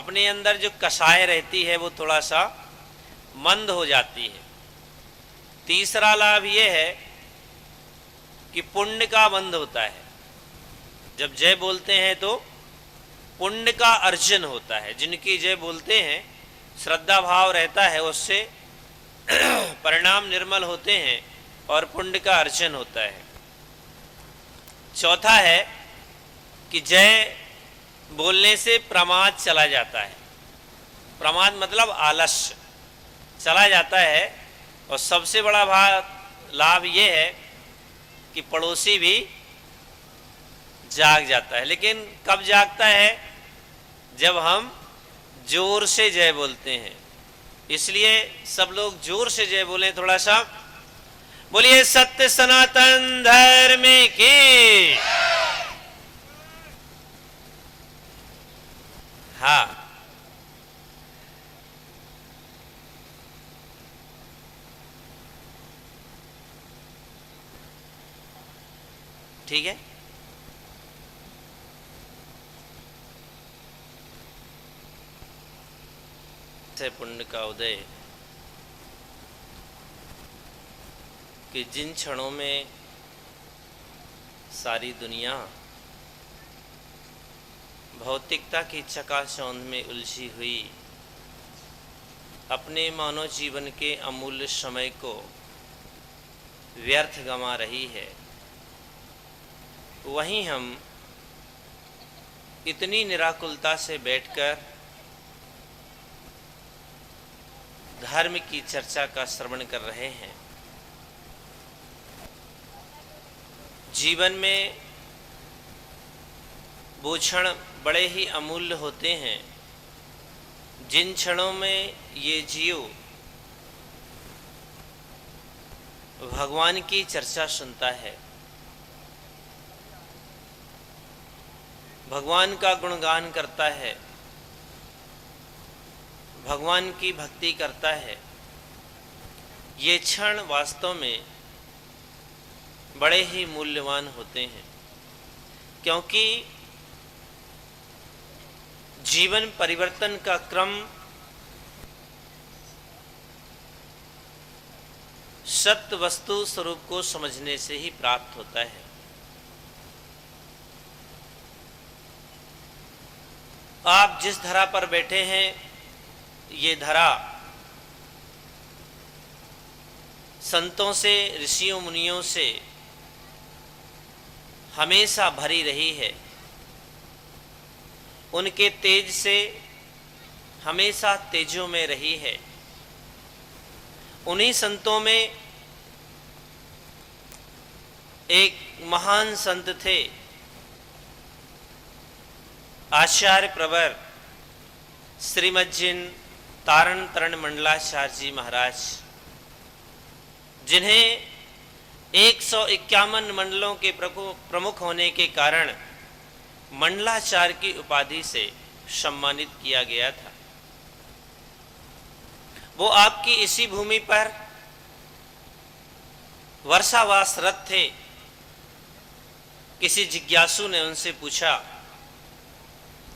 अपने अंदर जो कषाय रहती है वो थोड़ा सा मंद हो जाती है। तीसरा लाभ ये है कि पुण्य का बंध होता है। जब जय बोलते हैं तो पुण्य का अर्जन होता है। जिनकी जय बोलते हैं श्रद्धा भाव रहता है, उससे परिणाम निर्मल होते हैं और पुण्य का अर्जन होता है। चौथा है कि जय बोलने से प्रमाद चला जाता है। प्रमाद मतलब आलस्य चला जाता है। और सबसे बड़ा लाभ ये है कि पड़ोसी भी जाग जाता है। लेकिन कब जागता है? जब हम जोर से जय बोलते हैं। इसलिए सब लोग जोर से जय बोलें थोड़ा सा। बोलिए सत्य सनातन धर्म की। हाँ, ठीक है। से पुण्य का उदय कि जिन क्षणों में सारी दुनिया भौतिकता की चकाचौंध में उलझी हुई अपने मानव जीवन के अमूल्य समय को व्यर्थ गंवा रही है, वहीं हम इतनी निराकुलता से बैठकर धर्म की चर्चा का श्रवण कर रहे हैं। जीवन में वो क्षण बड़े ही अमूल्य होते हैं जिन क्षणों में ये जीव भगवान की चर्चा सुनता है, भगवान का गुणगान करता है, भगवान की भक्ति करता है। ये क्षण वास्तव में बड़े ही मूल्यवान होते हैं, क्योंकि जीवन परिवर्तन का क्रम सत्य वस्तु स्वरूप को समझने से ही प्राप्त होता है। आप जिस धरा पर बैठे हैं, ये धरा संतों से, ऋषियों मुनियों से हमेशा भरी रही है। उनके तेज से हमेशा तेजों में रही है। उन्हीं संतों में एक महान संत थे, आचार्य प्रवर श्रीमज्जिन तारण तरण मंडलाचार्य जी महाराज, जिन्हें 151 मंडलों के प्रमुख होने के कारण मंडलाचार्य की उपाधि से सम्मानित किया गया था। वो आपकी इसी भूमि पर वर्षावासरत थे। किसी जिज्ञासु ने उनसे पूछा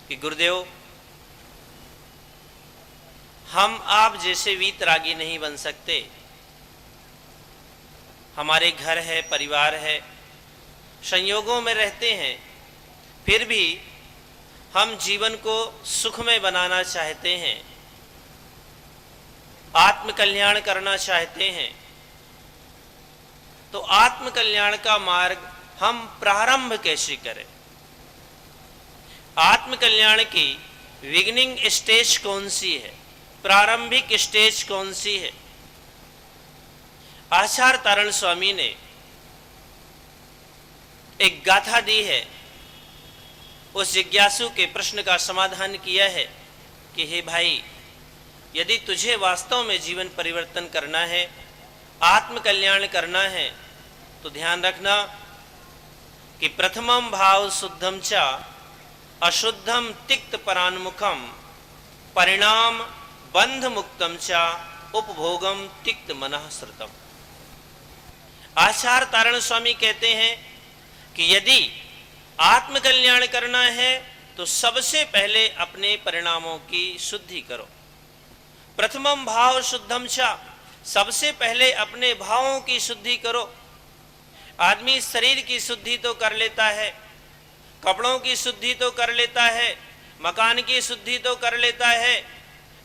कि गुरुदेव, हम आप जैसे वीतरागी नहीं बन सकते। हमारे घर है, परिवार है, संयोगों में रहते हैं, फिर भी हम जीवन को सुखमय बनाना चाहते हैं, आत्मकल्याण करना चाहते हैं। तो आत्मकल्याण का मार्ग हम प्रारंभ कैसे करें? आत्मकल्याण की बिगिनिंग स्टेज कौन सी है? प्रारंभिक स्टेज कौन सी है? आचार्य तारण स्वामी ने एक गाथा दी है। उस जिज्ञासु के प्रश्न का समाधान किया है कि हे भाई, यदि तुझे वास्तव में जीवन परिवर्तन करना है, आत्मकल्याण करना है, तो ध्यान रखना कि प्रथमम भाव शुद्धम च अशुद्धम तिक्त परान्मुखम परिणाम बंध मुक्तम च उपभोगम तिक्त मनः श्रुतम। आचार्य तारण स्वामी कहते हैं कि यदि आत्मकल्याण करना है तो सबसे पहले अपने परिणामों की शुद्धि करो। प्रथमम भाव शुद्धम च, सबसे पहले अपने भावों की शुद्धि करो। आदमी शरीर की शुद्धि तो कर लेता है, कपड़ों की शुद्धि तो कर लेता है, मकान की शुद्धि तो कर लेता है,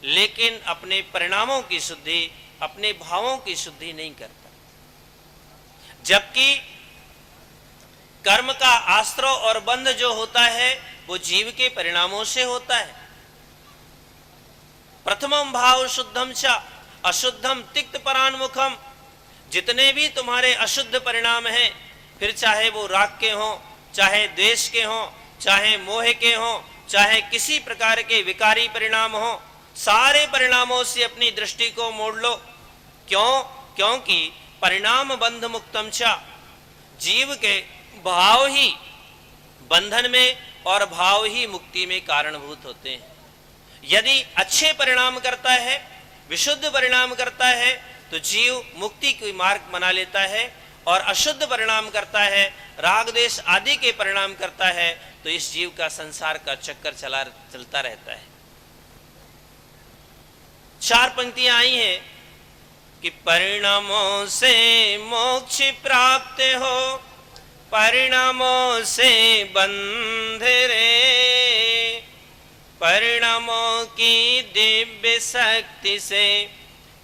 लेकिन अपने परिणामों की शुद्धि, अपने भावों की शुद्धि नहीं करता। जबकि कर्म का आश्रय और बंध जो होता है वो जीव के परिणामों से होता है। प्रथमम भाव शुद्धम च अशुद्धम तिक्त परान्मुखम, जितने भी तुम्हारे अशुद्ध परिणाम हैं, फिर चाहे वो राग के हों, चाहे द्वेष के हों, चाहे मोह के हों, चाहे किसी प्रकार के विकारी परिणाम हों, सारे परिणामों से अपनी दृष्टि को मोड़ लो। क्यों? क्योंकि परिणाम बंध मुक्तम च, जीव के भाव ही बंधन में और भाव ही मुक्ति में कारणभूत होते हैं। यदि अच्छे परिणाम करता है, विशुद्ध परिणाम करता है, तो जीव मुक्ति की मार्ग बना लेता है, और अशुद्ध परिणाम करता है, राग द्वेष आदि के परिणाम करता है, तो इस जीव का संसार का चक्कर चलता रहता है। 4 पंक्तियां आई हैं कि परिणामों से मोक्ष प्राप्त हो, परिणामों से बंध रे, परिणामों की दिव्य शक्ति से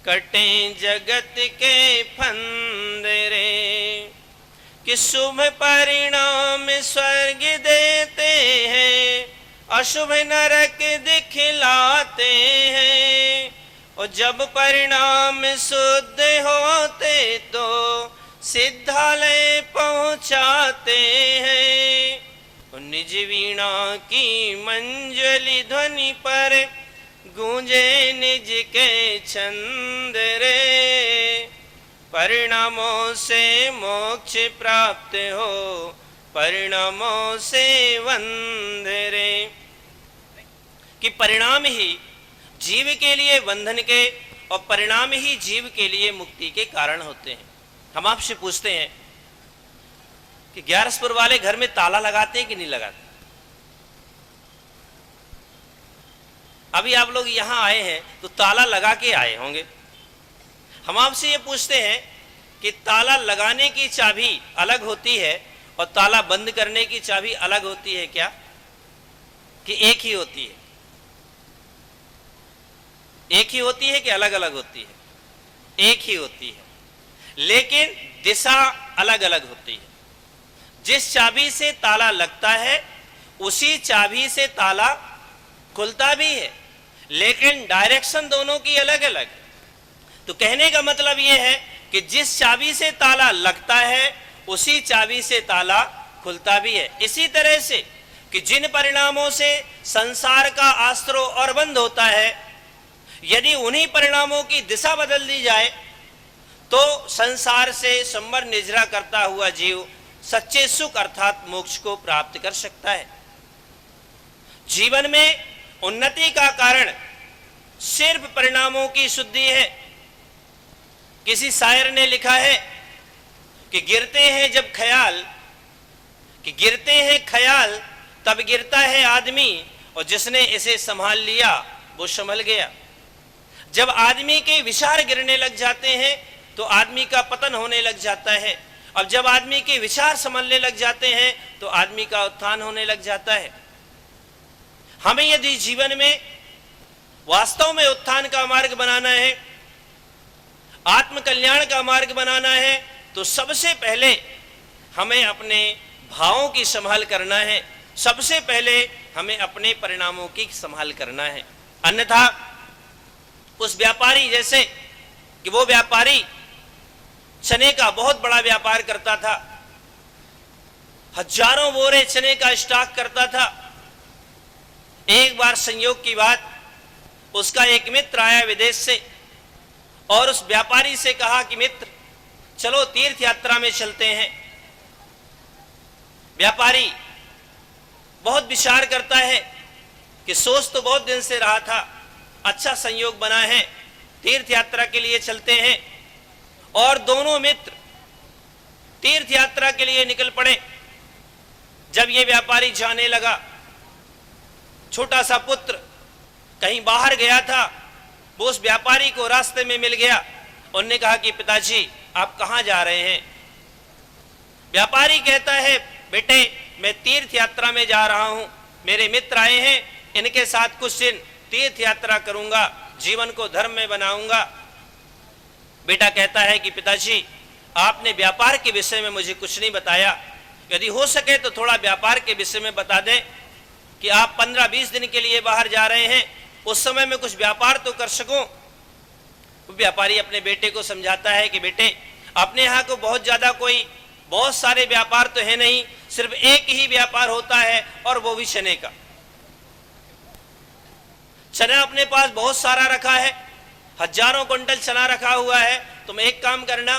कटे जगत के फंद रे। कि शुभ परिणाम स्वर्ग देते हैं, अशुभ नरक दिखलाते हैं, और जब परिणाम शुद्ध होते तो सिद्धालय पहुंचाते हैं। निज वीणा की मंजली ध्वनि पर गूंजे निज के छंद रे, परिणामों से मोक्ष प्राप्त हो, परिणामों से बंध रे। कि परिणाम ही जीव के लिए बंधन के और परिणाम ही जीव के लिए मुक्ति के कारण होते हैं। हम आपसे पूछते हैं कि ग्यारसपुर वाले घर में ताला लगाते हैं कि नहीं लगाते? अभी आप लोग यहां आए हैं तो ताला लगा के आए होंगे। हम आपसे ये पूछते हैं कि ताला लगाने की चाबी अलग होती है और ताला बंद करने की चाबी अलग होती है क्या, कि एक ही होती है? एक ही होती है कि अलग अलग होती है? एक ही होती है, लेकिन दिशा अलग अलग होती है। जिस चाबी से ताला लगता है उसी चाबी से ताला खुलता भी है, लेकिन डायरेक्शन दोनों की अलग अलग। तो कहने का मतलब यह है कि जिस चाबी से ताला लगता है उसी चाबी से ताला खुलता भी है। इसी तरह से कि जिन परिणामों से संसार का आश्रय और बंध होता है, यदि उन्हीं परिणामों की दिशा बदल दी जाए तो संसार से संबर निजरा करता हुआ जीव सच्चे सुख अर्थात मोक्ष को प्राप्त कर सकता है। जीवन में उन्नति का कारण सिर्फ परिणामों की शुद्धि है। किसी शायर ने लिखा है कि गिरते हैं जब ख्याल, कि गिरते हैं ख्याल तब गिरता है आदमी, और जिसने इसे संभाल लिया वो संभल गया। जब आदमी के विचार गिरने लग जाते हैं तो आदमी का पतन होने लग जाता है। अब जब आदमी के विचार संभलने लग जाते हैं तो आदमी का उत्थान होने लग जाता है। हमें यदि जीवन में वास्तव में उत्थान का मार्ग बनाना है, आत्म कल्याण का मार्ग बनाना है, तो सबसे पहले हमें अपने भावों की संभाल करना है, सबसे पहले हमें अपने परिणामों की संभाल करना है। अन्यथा उस व्यापारी जैसे कि वो व्यापारी चने का बहुत बड़ा व्यापार करता था, हजारों बोरे चने का स्टॉक करता था। एक बार संयोग की बात, उसका एक मित्र आया विदेश से और उस व्यापारी से कहा कि मित्र चलो तीर्थ यात्रा में चलते हैं। व्यापारी बहुत विचार करता है कि सोच तो बहुत दिन से रहा था, अच्छा संयोग बना है, तीर्थ यात्रा के लिए चलते हैं। और दोनों मित्र तीर्थ यात्रा के लिए निकल पड़े। जब ये व्यापारी जाने लगा छोटा सा पुत्र कहीं बाहर गया था, वो उस व्यापारी को रास्ते में मिल गया। उन्होंने कहा कि पिताजी आप कहाँ जा रहे हैं? व्यापारी कहता है बेटे मैं तीर्थ यात्रा में जा रहा हूँ, मेरे मित्र आए हैं, इनके साथ कुछ दिन तीर्थ यात्रा करूंगा, जीवन को धर्म में बनाऊंगा। बेटा कहता है कि पिताजी आपने व्यापार के विषय में मुझे कुछ नहीं बताया, यदि हो सके तो थोड़ा व्यापार के विषय में बता दें कि आप 15-20 दिन के लिए बाहर जा रहे हैं, उस समय में कुछ व्यापार तो कर सकूं। व्यापारी अपने बेटे को समझाता है कि बेटे अपने यहाँ को बहुत सारे व्यापार तो है नहीं, सिर्फ एक ही व्यापार होता है और वो भी चने का। चना अपने पास बहुत सारा रखा है, हजारों क्विंटल चना रखा हुआ है। तुम एक काम करना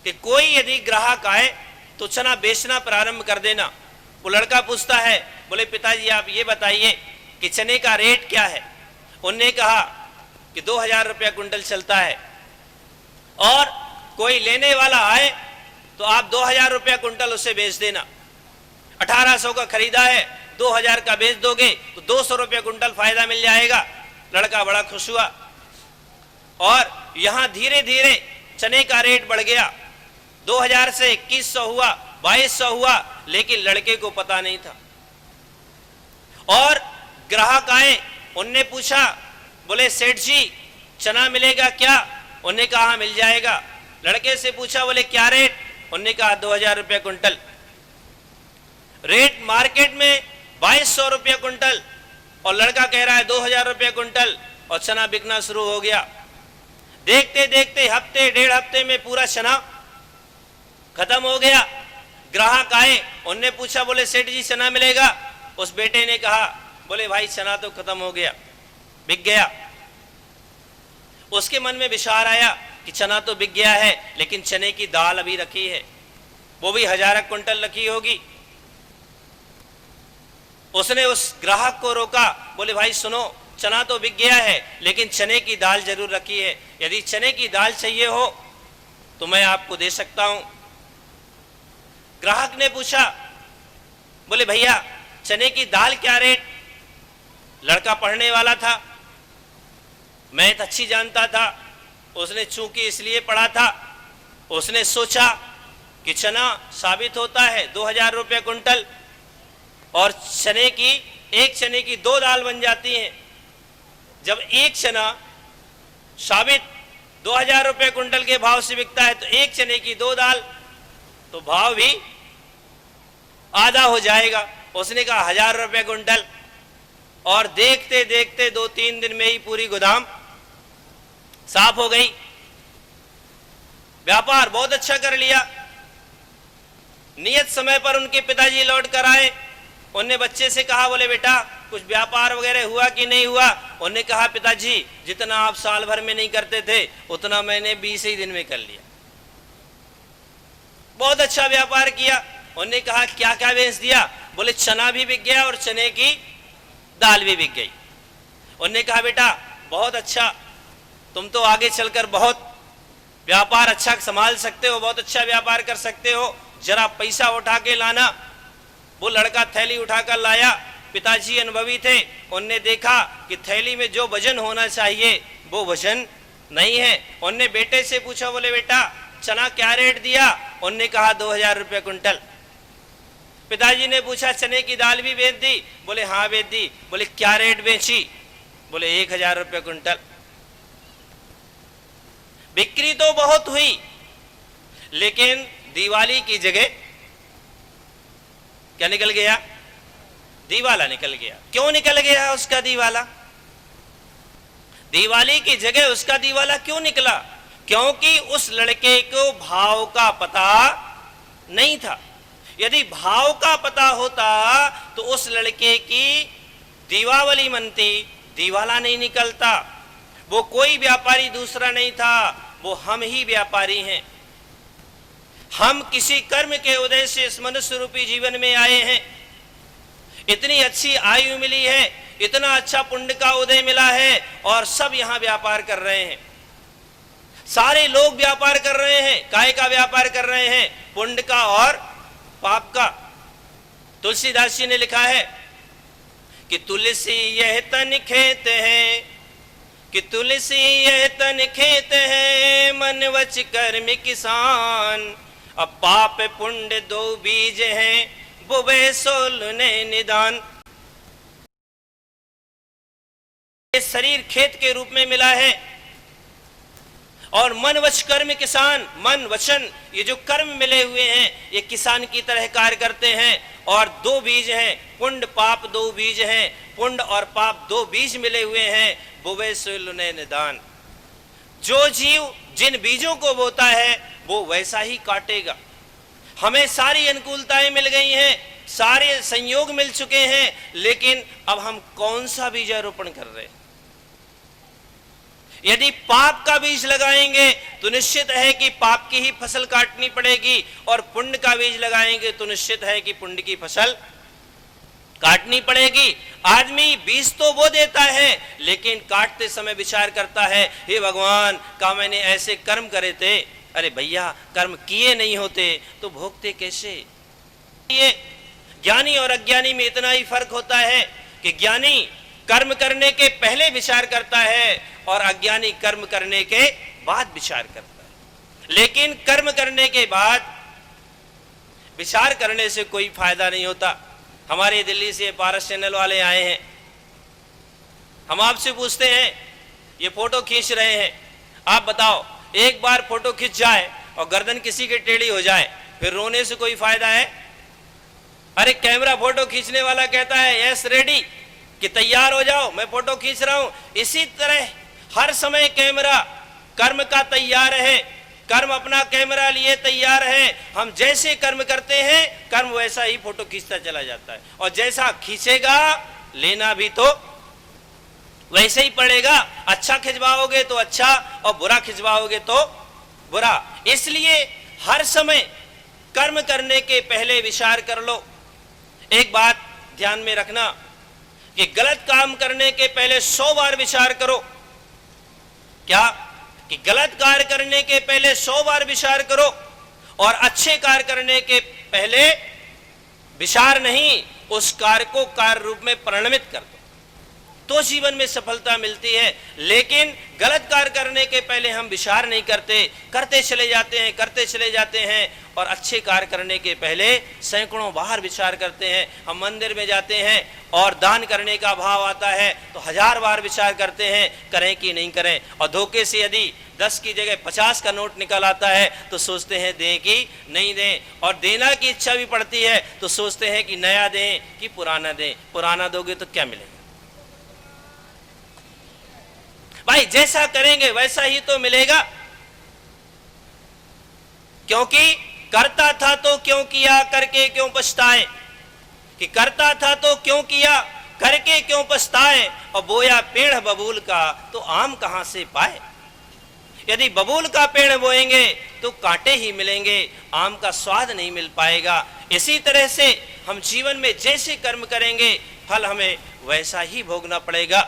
कि कोई यदि ग्राहक आए तो चना बेचना प्रारंभ कर देना। वो लड़का पूछता है, बोले पिताजी आप ये बताइए कि चने का रेट क्या है? उनने कहा कि 2000 रुपया क्विंटल चलता है, और कोई लेने वाला आए तो आप 2000 रुपया क्विंटल उसे बेच देना। 1800 का खरीदा है, 2000 का बेच दोगे तो 200 रुपया क्विंटल फायदा मिल जाएगा। लड़का बड़ा खुश हुआ, और यहां धीरे धीरे चने का रेट बढ़ गया। 2000 से 2100 हुआ, 2200 हुआ, लेकिन लड़के को पता नहीं था। और ग्राहक आए, उनने पूछा, बोले सेठ जी चना मिलेगा क्या? उनने कहा हाँ मिल जाएगा। लड़के से पूछा, बोले क्या रेट? उनने कहा 2000 रुपया क्विंटल। रेट मार्केट में 2200 रुपया क्विंटल, और लड़का कह रहा है 2000 रुपया क्विंटल, और चना बिकना शुरू हो गया। देखते देखते हफ्ते 1.5 हफ्ते में पूरा चना खत्म हो गया। ग्राहक आए, उनने पूछा, बोले सेठ जी चना मिलेगा? उस बेटे ने कहा, बोले भाई चना तो खत्म हो गया, बिक गया। उसके मन में विचार आया कि चना तो बिक गया है, लेकिन चने की दाल अभी रखी है, वो भी 1000 क्विंटल रखी होगी। उसने उस ग्राहक को रोका, बोले भाई सुनो, चना तो बिक गया है लेकिन चने की दाल जरूर रखी है, यदि चने की दाल चाहिए हो तो मैं आपको दे सकता हूं। ग्राहक ने पूछा, बोले भैया चने की दाल क्या रेट? लड़का पढ़ने वाला था, मैथ अच्छी जानता था, उसने चूंकि इसलिए पढ़ा था, उसने सोचा कि चना साबित होता है 2000 रुपये क्विंटल, और एक चने की 2 दाल बन जाती हैं। जब एक चना साबित 2000 रुपये क्विंटल के भाव से बिकता है तो एक चने की 2 दाल, तो भाव भी आधा हो जाएगा। उसने कहा 1000 रुपये क्विंटल, और देखते देखते 2-3 दिन में ही पूरी गोदाम साफ हो गई। व्यापार बहुत अच्छा कर लिया। नियत समय पर उनके पिताजी लौट कर आए। उनने बच्चे से कहा, बोले बेटा कुछ व्यापार वगैरह हुआ कि नहीं हुआ? उन्होंने कहा पिताजी जितना आप साल भर में नहीं करते थे उतना मैंने 20 ही दिन में कर लिया, बहुत अच्छा व्यापार किया। उन्होंने कहा क्या क्या बेच दिया? बोले चना भी बिक गया और चने की दाल भी बिक गई। उन्होंने कहा बेटा बहुत अच्छा, तुम तो आगे चलकर बहुत व्यापार अच्छा संभाल सकते हो, बहुत अच्छा व्यापार कर सकते हो, जरा पैसा उठा के लाना। वो लड़का थैली उठाकर लाया। पिताजी अनुभवी थे, उनने देखा कि थैली में जो वजन होना चाहिए वो वजन नहीं है। उनने बेटे से पूछा, बोले बेटा चना क्या रेट दिया? उनने कहा 2000 रुपये क्विंटल। पिताजी ने पूछा चने की दाल भी बेच दी? बोले हाँ बेच दी। बोले क्या रेट बेची? बोले 1000 रुपये क्विंटल। बिक्री तो बहुत हुई, लेकिन दिवाली की जगह क्या निकल गया? दीवाला निकल गया। क्यों निकल गया उसका दीवाला? दिवाली की जगह उसका दीवाला क्यों निकला? क्योंकि उस लड़के को भाव का पता नहीं था। यदि भाव का पता होता तो उस लड़के की दीपावली मनती, दीवाला नहीं निकलता। वो कोई व्यापारी दूसरा नहीं था, वो हम ही व्यापारी हैं। हम किसी कर्म के उदय से इस मनुष्य रूपी जीवन में आए हैं। इतनी अच्छी आयु मिली है, इतना अच्छा पुण्य का उदय मिला है, और सब यहां व्यापार कर रहे हैं। सारे लोग व्यापार कर रहे हैं। काय का व्यापार कर रहे हैं? पुण्य का और पाप का। तुलसीदास जी ने लिखा है कि तुलसी यह तन खेत है, कि तुलसी यह तन खेत है, मन वच कर्म किसान। अब पाप पुण्य दो बीज हैं, बुबे सोल ने निदान। ये शरीर खेत के रूप में मिला है और मन वच कर्म किसान, मन वचन ये जो कर्म मिले हुए हैं ये किसान की तरह कार्य करते हैं। और दो बीज हैं, पुण्य पाप दो बीज हैं, पुण्य और पाप दो बीज मिले हुए हैं, बुवे सोल ने निदान। जो जीव जिन बीजों को बोता है वो वैसा ही काटेगा। हमें सारी अनुकूलताएं मिल गई हैं, सारे संयोग मिल चुके हैं, लेकिन अब हम कौन सा बीजारोपण कर रहे हैं? यदि पाप का बीज लगाएंगे तो निश्चित है कि पाप की ही फसल काटनी पड़ेगी, और पुण्य का बीज लगाएंगे तो निश्चित है कि पुण्य की फसल काटनी पड़ेगी। आदमी बीज तो वो देता है, लेकिन काटते समय विचार करता है, हे भगवान, का मैंने ऐसे कर्म करे थे। अरे भैया, कर्म किए नहीं होते तो भोगते कैसे? ये ज्ञानी और अज्ञानी में इतना ही फर्क होता है कि ज्ञानी कर्म करने के पहले विचार करता है और अज्ञानी कर्म करने के बाद विचार करता है। लेकिन कर्म करने के बाद विचार करने से कोई फायदा नहीं होता। हमारे दिल्ली से पारस चैनल वाले आए हैं, हम आपसे पूछते हैं, ये फोटो खींच रहे हैं, आप बताओ, एक बार फोटो खींच जाए और गर्दन किसी की टेढ़ी हो जाए, फिर रोने से कोई फायदा है? अरे कैमरा फोटो खींचने वाला कहता है यस रेडी, कि तैयार हो जाओ, मैं फोटो खींच रहा हूं। इसी तरह हर समय कैमरा कर्म का तैयार है, कर्म अपना कैमरा लिए तैयार है। हम जैसे कर्म करते हैं कर्म वैसा ही फोटो खींचता चला जाता है, और जैसा खींचेगा लेना भी तो वैसे ही पड़ेगा। अच्छा खिंचवाओगे तो अच्छा, और बुरा खिंचवाओगे तो बुरा। इसलिए हर समय कर्म करने के पहले विचार कर लो। एक बात ध्यान में रखना कि गलत काम करने के पहले 100 बार विचार करो। क्या? कि गलत कार्य करने के पहले 100 बार विचार करो, और अच्छे कार्य करने के पहले विचार नहीं, उस कार्य को कार्य रूप में परिणमित कर दो, तो जीवन में सफलता मिलती है। लेकिन गलत कार्य करने के पहले हम विचार नहीं करते, करते चले जाते हैं, और अच्छे कार्य करने के पहले सैकड़ों बार विचार करते हैं। हम मंदिर में जाते हैं और दान करने का भाव आता है तो 1000 बार विचार करते हैं, करें कि नहीं करें। और धोखे से यदि 10 की जगह 50 का नोट निकल आता है तो सोचते हैं दें कि नहीं दें, और देना की इच्छा भी पड़ती है तो सोचते हैं कि नया दें कि पुराना दें। पुराना दोगे तो क्या मिलेगा? भाई, जैसा करेंगे वैसा ही तो मिलेगा, क्योंकि करता था तो क्यों किया, करके क्यों पछताए। कि करता था तो क्यों किया, करके क्यों पछताए। और बोया पेड़ बबूल का तो आम कहां से पाए। यदि बबूल का पेड़ बोएंगे तो कांटे ही मिलेंगे, आम का स्वाद नहीं मिल पाएगा। इसी तरह से हम जीवन में जैसे कर्म करेंगे फल हमें वैसा ही भोगना पड़ेगा।